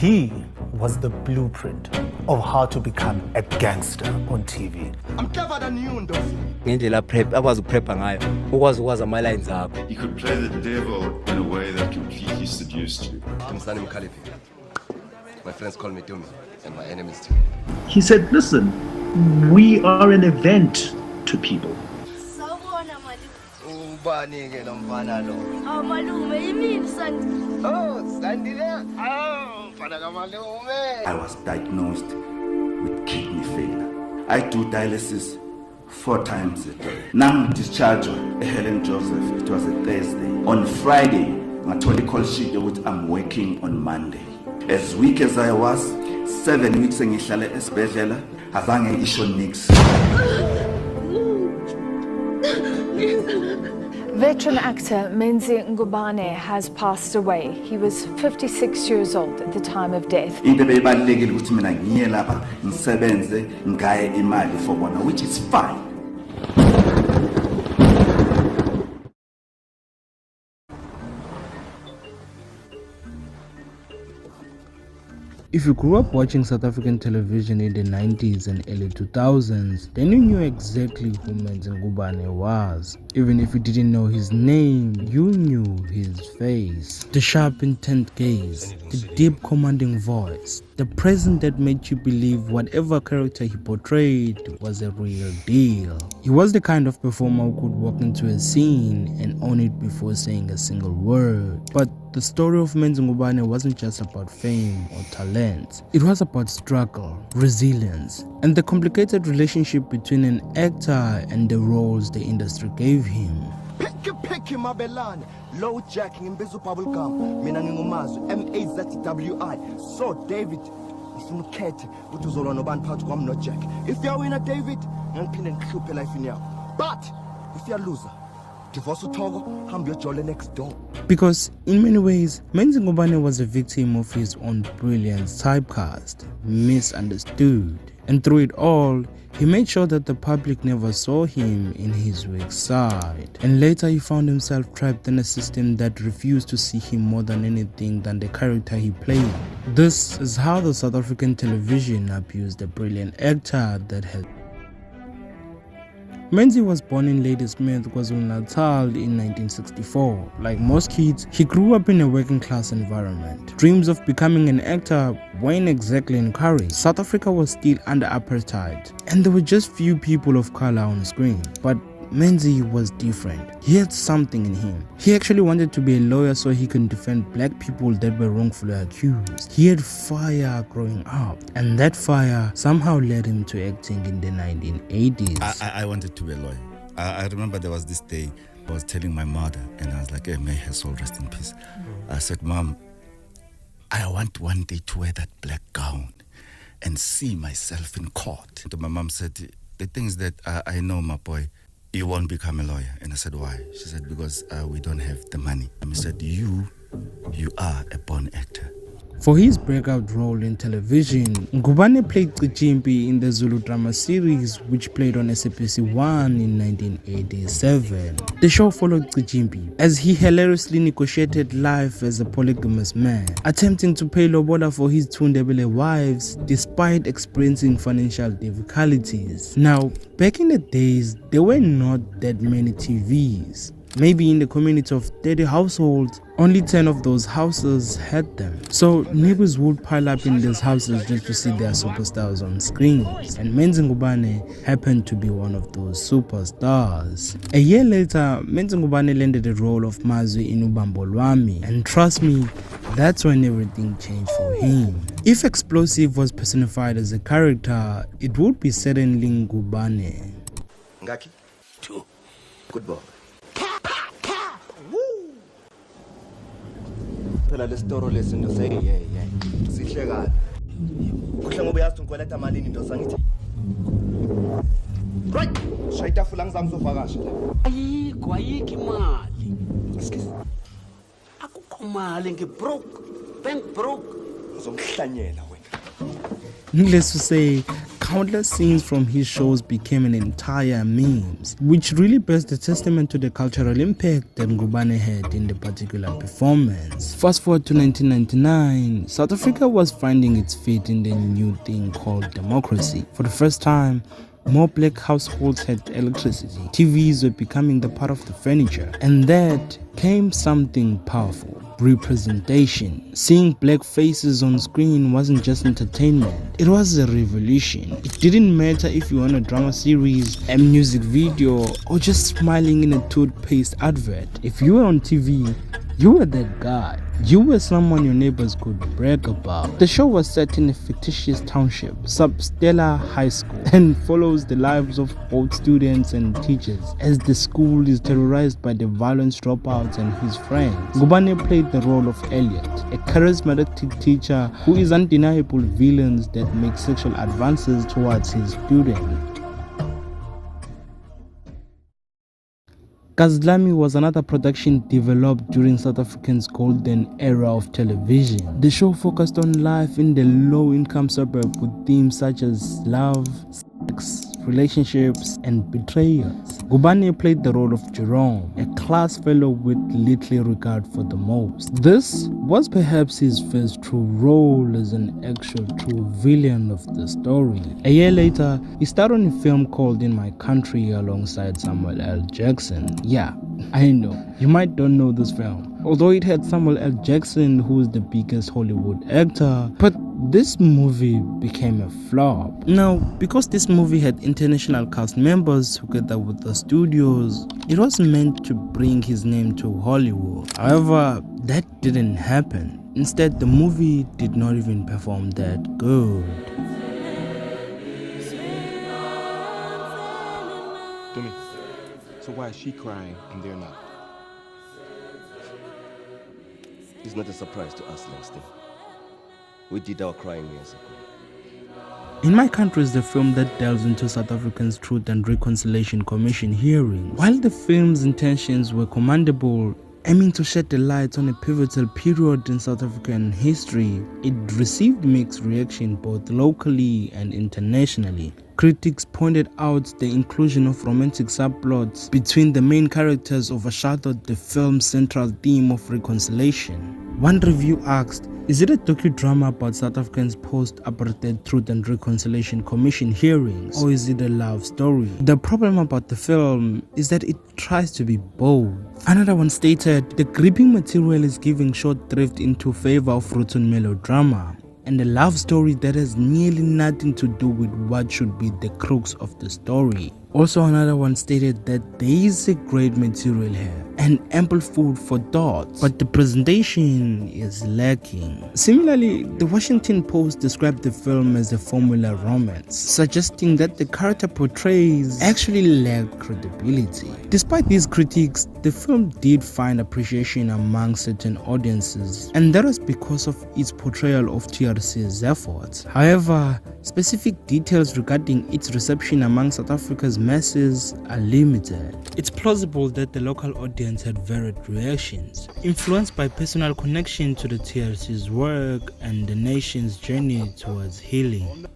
He was the blueprint of how to become a gangster on TV. I'm clever than you, Ndosi. Ngendlela prep akwazi ukuprepha ngayo ukwazi ukwazi ama lines akho. He could play the devil in a way that completely seduced you. I'm Khalifa. My friends call me Dumi, and my enemies too. He said, listen, we are an event to people. Ngubane ke lo mfana lo. Malume yimini Sandi. Sandi le. Mfana kamalume. I was diagnosed with kidney failure. I do dialysis 4 times a day. Now discharged Helen Joseph. It was a Thursday. On Friday, I told the call sheet that I'm working on Monday. As weak as I was, 7 weeks ngihlale esibhedlela, azange ngisho nix. Veteran actor Menzi Ngubane has passed away. He was 56 years old at the time of death. Into beyibalekile ukuthi mina ngiye lapha ngisebenze ngaye imali for bona, which is fine. If you grew up watching South African television in the 90s and early 2000s, then you knew exactly who Menzi Ngubane was. Even if you didn't know his name, you knew his face. The sharp, intent gaze, the deep, commanding voice, the presence that made you believe whatever character he portrayed was a real deal. He was the kind of performer who could walk into a scene and own it before saying a single word. But the story of Menzi Ngubane wasn't just about fame or talent. It was about struggle, resilience, and the complicated relationship between an actor and the roles the industry gave him. Picky mabelane, low jacking in Bezu Bubble Gum, mina ngingumazwi MAZWI. So David, ufuna ukhethe ukuthi uzolwa nobani phakathi kwami no Jack. If you win David, ngiphinde ngihluphe life in yakho. But if you lose, divorce uThoko, hambe uyojole next door. Because in many ways, Menzi Ngubane was a victim of his own brilliance, typecast, misunderstood, and through it all, he made sure that the public never saw him in his weak side. And later he found himself trapped in a system that refused to see him more than anything than the character he played. This is how the South African television abused a brilliant actor that had. Menzi was born in Ladysmith, KwaZulu-Natal in 1964. Like most kids, he grew up in a working class environment. Dreams of becoming an actor weren't exactly encouraged. South Africa was still under apartheid, and there were just few people of color on screen. But Menzi was different. He had something in him. He actually wanted to be a lawyer so he could defend black people that were wrongfully accused. He had fire growing up, and that fire somehow led him to acting in the 1980s. I wanted to be a lawyer. I remember there was this day I was telling my mother, and I was like, hey, may her soul rest in peace. I said, Mom, I want one day to wear that black gown and see myself in court. And my mom said, the things that I know, my boy, you won't become a lawyer. And I said, why? She said, because we don't have the money. And I said, you are a born actor. For his breakout role in television, Ngubane played Cijimpi in the Zulu drama series, which played on SABC 1 in 1987. The show followed Cijimpi as he hilariously negotiated life as a polygamous man, attempting to pay lobola for his two Ndebele wives despite experiencing financial difficulties. Now, back in the days, there were not that many TVs. Maybe in the community of 30 households, only 10 of those houses had them. So neighbors would pile up in these houses just to see their superstars on screens. And Menzi Ngubane happened to be one of those superstars. A year later, Menzi Ngubane landed the role of Mazwi in Ubambo Lwami. And trust me, that's when everything changed for him. If Explosive was personified as a character, it would be certainly Ngubane. Ngaki? 2. Good boy. Phela lesitoro lesi ndo say sihlekana. Kuhle ngoba uyazi unkoleta malini ndo sangithi. Right. Shayita fula ngizama uzovakasha la. Ayikho imali. Excuse. Akukho mali broke. Bank broke. Uzomhlanyela wena. Needless to say, countless scenes from his shows became an entire memes, which really bears the testament to the cultural impact that Ngubane had in the particular performance. Fast forward to 1999, South Africa was finding its feet in the new thing called democracy. For the first time, more black households had electricity. TVs were becoming the part of the furniture. And that came something powerful: representation. Seeing black faces on screen wasn't just entertainment, it was a revolution. It didn't matter if you were on a drama series, a music video, or just smiling in a toothpaste advert. If you were on TV, you were that guy. You were someone your neighbors could brag about. The show was set in a fictitious township, Substella High School, and follows the lives of both students and teachers as the school is terrorized by the violent dropouts and his friends. Ngubane played the role of Elliot, a charismatic teacher who is undeniable villains that make sexual advances towards his students. Kazlami was another production developed during South Africa's golden era of television. The show focused on life in the low-income suburb with themes such as love, sex, relationships, and betrayals. Ngubane played the role of Jerome, a class fellow with little regard for the most. This was perhaps his first true role as an actual true villain of the story. A year later, he starred on a film called In My Country alongside Samuel L. Jackson. Yeah, I know, you might don't know this film, although it had Samuel L. Jackson, who is the biggest Hollywood actor, but this movie became a flop. Now, because this movie had international cast members together with the studios, it was meant to bring his name to Hollywood. However, that didn't happen. Instead, the movie did not even perform that good. Dummy, so why is she crying and they're not? It's not a surprise to us, Langston. We did our crying years ago. In My Country is the film that delves into South Africa's Truth and Reconciliation Commission hearings. While the film's intentions were commendable, aiming to shed the light on a pivotal period in South African history, it received mixed reaction both locally and internationally. Critics pointed out the inclusion of romantic subplots between the main characters overshadowed the film's central theme of reconciliation. One review asked, "Is it a docudrama about South Africa's post-apartheid Truth and Reconciliation Commission hearings, or is it a love story?" The problem about the film is that it tries to be both. Another one stated, "The gripping material is giving short shrift into favor of routine melodrama, and a love story that has nearly nothing to do with what should be the crux of the story." Also, another one stated that there is a great material here and ample food for thought, but the presentation is lacking. Similarly, the Washington Post described the film as a formula romance, suggesting that the character portrays actually lacked credibility. Despite these critiques, the film did find appreciation among certain audiences, and that was because of its portrayal of TRC's efforts. However, specific details regarding its reception among South Africa's masses are limited. It's plausible that the local audience had varied reactions, influenced by personal connection to the TRC's work and the nation's journey towards healing.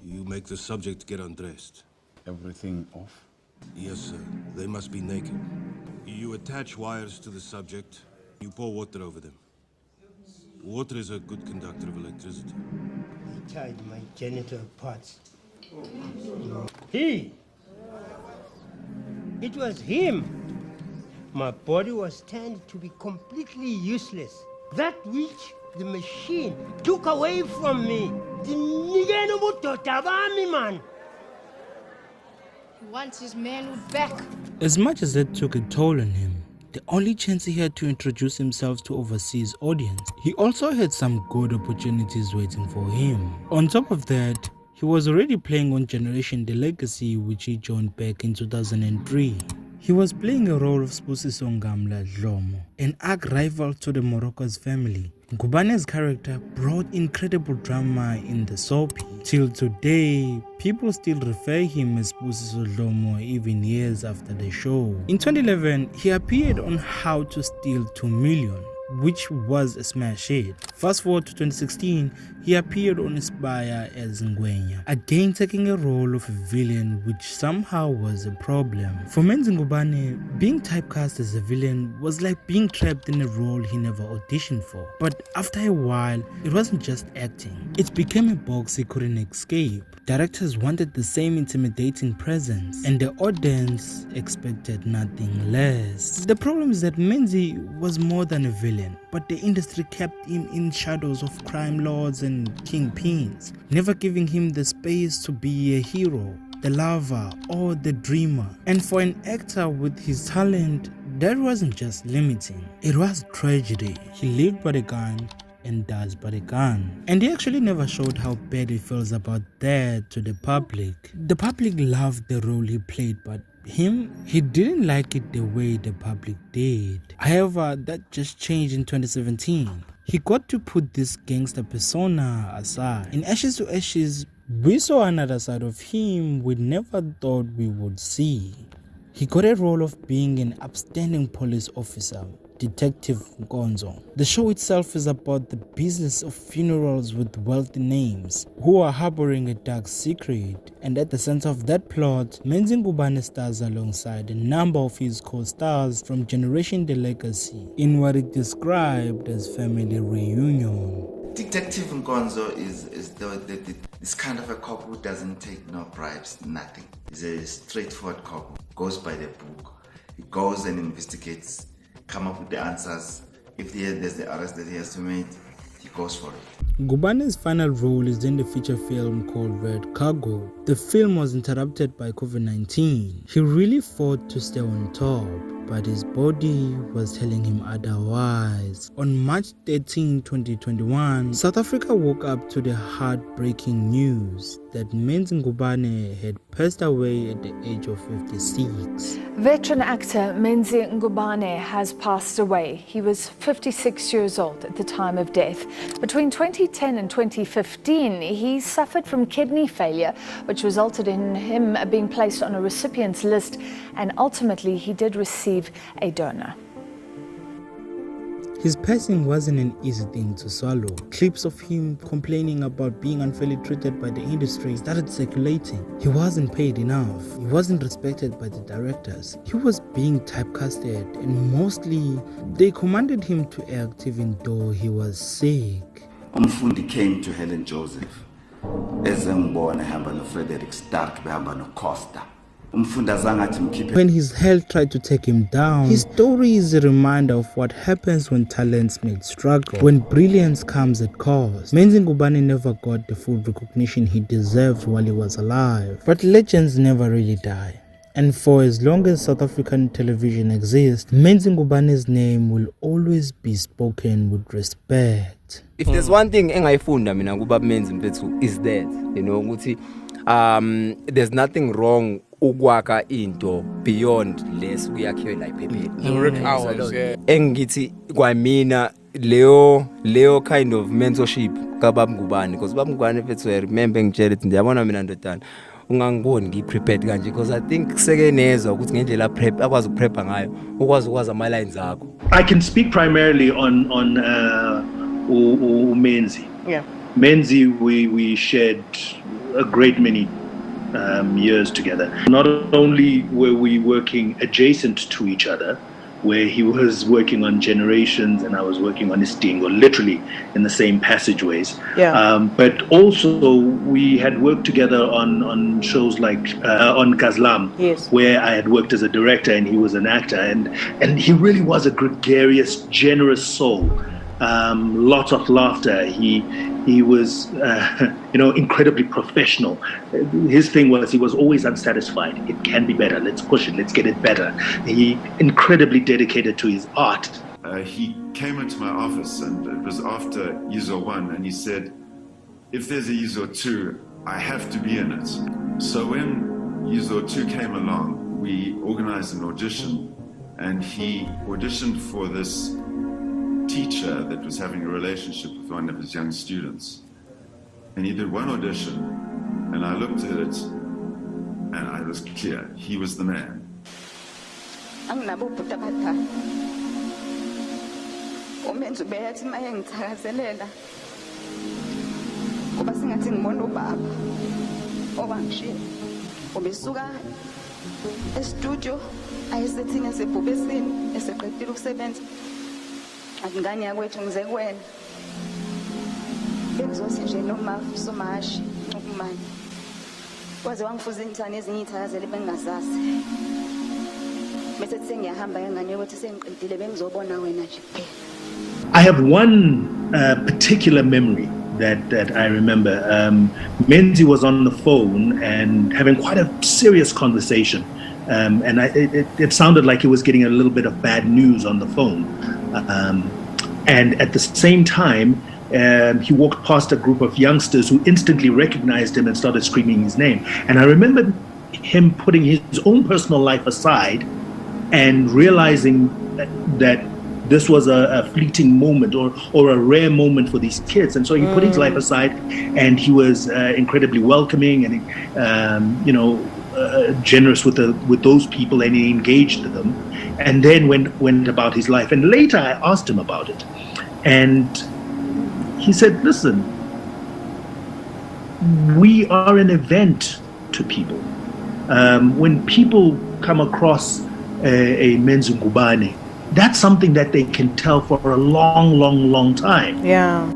You make the subject get undressed. Everything off? Yes, sir. They must be naked. You attach wires to the subject. You pour water over them. Water is a good conductor of electricity. He tied my genital parts. He! It was him! My body was turned to be completely useless. That which the machine took away from me. Man. He wants his manhood back. As much as that took a toll on him, the only chance he had to introduce himself to overseas audience, he also had some good opportunities waiting for him. On top of that, he was already playing on Generation The Legacy, which he joined back in 2003. He was playing a role of Spusiso Ngamla Dlomo, an arch rival to the Morocco's family. Ngubane's character brought incredible drama in the soapy. Till today, people still refer him as Spusiso Dlomo even years after the show. In 2011, he appeared on How to Steal 2 Million, which was a smash hit. Fast forward to 2016, he appeared on Aspire as Ngwenya, again taking a role of a villain, which somehow was a problem. For Menzi Ngubane, being typecast as a villain was like being trapped in a role he never auditioned for. But after a while, it wasn't just acting. It became a box he couldn't escape. Directors wanted the same intimidating presence, and the audience expected nothing less. The problem is that Menzi was more than a villain, but the industry kept him in shadows of crime lords and kingpins, never giving him the space to be a hero, the lover, or the dreamer. And for an actor with his talent, that wasn't just limiting, it was tragedy. He lived by the gun and dies by the gun. And he actually never showed how bad he feels about that to the public. The public loved the role he played, but he didn't like it the way the public did. However, that just changed in 2017. He got to put this gangster persona aside. In Ashes to Ashes, we saw another side of him we never thought we would see. He got a role of being an upstanding police officer, Detective Nkonzo. The show itself is about the business of funerals with wealthy names who are harboring a dark secret, and at the center of that plot, Menzi Ngubane stars alongside a number of his co-stars from Generation The Legacy in what it described as family reunion. Detective Nkonzo is this kind of a cop who doesn't take no bribes, nothing. He's a straightforward cop, goes by the book. He goes and investigates, come up with the answers. If there's the arrest that he has to make, he goes for it. Ngubane's final role is in the feature film called Red Cargo. The film was interrupted by COVID-19. He really fought to stay on top, but his body was telling him otherwise. On March 13, 2021, South Africa woke up to the heartbreaking news that Menzi Ngubane had passed away at the age of 56. Veteran actor Menzi Ngubane has passed away. He was 56 years old at the time of death. Between 2010 and 2015, he suffered from kidney failure, which resulted in him being placed on a recipients list, and ultimately he did receive a donor. His passing wasn't an easy thing to swallow. Clips of him complaining about being unfairly treated by the industry started circulating. He wasn't paid enough. He wasn't respected by the directors. He was being typecasted, and mostly they commanded him to act even though he was sick. Umfundi came to Helen Joseph as Ngubane ehamba no Frederick Stark behamba no Costa. When his health tried to take him down, his story is a reminder of what happens when talents made struggle, when brilliance comes at cost. Menzi Ngubane never got the full recognition he deserved while he was alive. But legends never really die. And for as long as South African television exists, Menzi Ngubane's name will always be spoken with respect. If there's one thing engayifunda mina kuba Menzi mfethu is that, you know, ukuthi there's nothing wrong ukwaka into beyond less kuyakhiwe la iphepheni. Engithi kwamina leo kind of mentorship kaBaba Ngubane, because Baba Ngubane mfethu I remember ngitshela ukuthi ndiyabona mina ndodana ungangiboni ngiprepared kanje, because I think sekenezwa ukuthi ngendlela prep akwazi ukuprepha ngayo ukwazi ama lines akho. I can speak primarily on Menzi. Yeah. Menzi, we shared a great many years together. Not only were we working adjacent to each other, where he was working on Generations and I was working on Istingo, literally in the same passageways. Yeah. But also we had worked together on shows like on Kazlam, yes, where I had worked as a director and he was an actor, and he really was a gregarious, generous soul. Lots of laughter. He was, incredibly professional. His thing was he was always unsatisfied. It can be better. Let's push it. Let's get it better. He incredibly dedicated to his art. He came into my office, and it was after Yizo 1, and he said, if there's a Yizo 2, I have to be in it. So when Yizo 2 came along, we organized an audition, and he auditioned for this teacher that was having a relationship with one of his young students. And he did one audition, and I looked at it, and I was clear, he was the man. umenzi ubeyathi maye ngithakazelela kuba singathi ngibona ubaba obangishiye ubesuka estudio ayisethinga sebhubesini eseqedile ukusebenza akungani yakwethu ngize kuwena bengizothi nje noma somashi ukumani kwaze wangifuza inthani ezinye ithakazele bengingazazi bese sengiyahamba ngengane yokuthi sengiqedile bengizobona wena nje kuphela. I have one particular memory that I remember. Menzi was on the phone and having quite a serious conversation. And it sounded like he was getting a little bit of bad news on the phone. And at the same time, he walked past a group of youngsters who instantly recognized him and started screaming his name. And I remember him putting his own personal life aside and realizing that this was a fleeting moment or a rare moment for these kids. And so he put his life aside and he was incredibly welcoming and, generous with those people, and he engaged them and then went about his life. And later I asked him about it. And he said, listen, we are an event to people. When people come across a Menzi Ngubane, that's something that they can tell for a long, long, long time. Yeah.